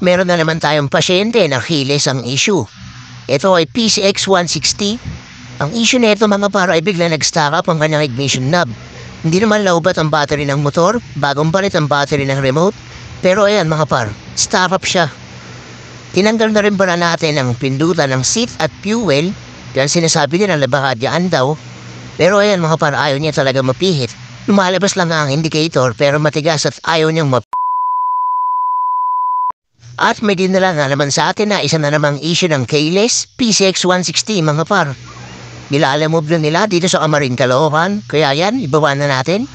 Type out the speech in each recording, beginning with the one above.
meron na naman tayong pasyente na Achilles ang issue. Ito ay PCX160. Ang issue nito mga par ay bigla nag-stack up ang kanyang ignition knob. Hindi naman lowbat ang battery ng motor, bagong palit ang battery ng remote. Pero ayan mga par, stack up siya. Tinanggal na rin pala natin ang pindutan ng seat at fuel. Yan sinasabi nila na baka dyan daw. Pero ayan mga par, ayaw niya talaga mapihit. Lumalabas lang ang indicator pero matigas at ayaw niyang At may dinala nga naman sa atin na isa na namang issue ng keyless PCX160 mga par. Nilalamove na nila dito sa Amarin, Caloocan. Kaya yan, ibaba na natin.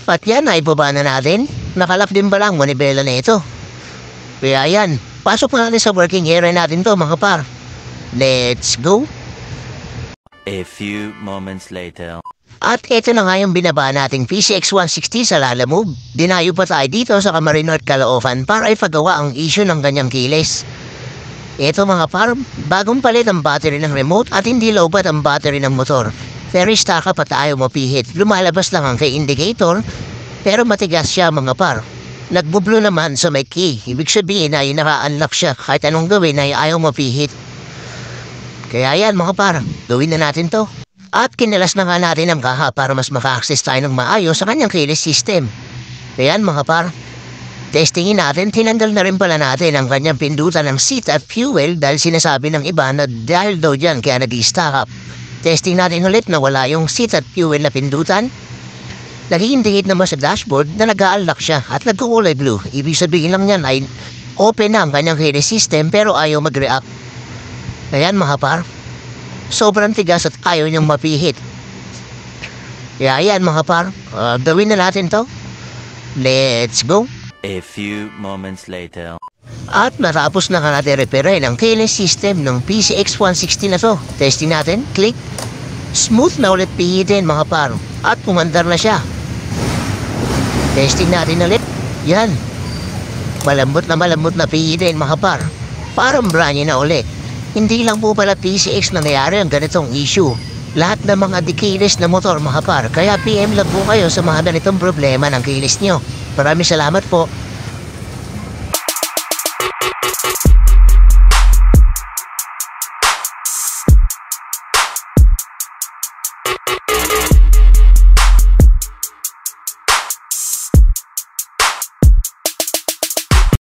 At yan, ibaba na natin. Nakalap din ba lang manibela na ito. Kaya yan, pasok na natin sa working area natin to mga par. Let's go! A few moments later. At ito na nga yung binaba nating PCX160 sa Lalamove. Dinayo pa tayo dito sa Camarines North, Caloocan para ipagawa ang issue ng ganyang keyless. Ito mga par, bagong palit ang battery ng remote at hindi lowbat ang battery ng motor. Very stack up at ayaw mapihit. Lumalabas lang ang kay indicator pero matigas siya mga par. Nagbublo naman sa may key. Ibig sabihin ay naka-unlock siya kahit anong gawin ay ayaw mapihit. Kaya yan mga par, gawin na natin to. At kinalas na nga natin ang kaha para mas maka-access tayo ng maayos sa kanyang keyless system. Kaya yan mga par, testingin natin, tinanggal na rin pala natin ang kanyang pindutan ng seat at fuel dahil sinasabi ng iba na dahil daw dyan kaya nag-stack up. Testing natin ulit na wala yung seat at fuel na pindutan. Nag-i-indicate naman sa dashboard na nag-a-unlock siya at nagkukulay blue. Ibig sabihin lang yan ay open na ang kanyang keyless system pero ayaw mag-react. Ayan mga par, sobrang tigas at ayaw niyang mapihit. Kaya ayan mga par, gawin na natin to. Let's go! A few moments later. At natapos na nga natin repair ang keyless system ng PCX160 na to. Testing natin, click. Smooth na ulit pihitin mga par. At pumandar na siya. Testing natin ulit. Yan. Malambot na pihitin mga par. Parang brand new na ulit. Hindi lang po pala PCX na nangyari ang ganitong issue. Lahat ng mga keyless na motor mga par. Kaya PM lang po kayo sa mga ganitong problema ng keyless nyo. Maraming salamat po.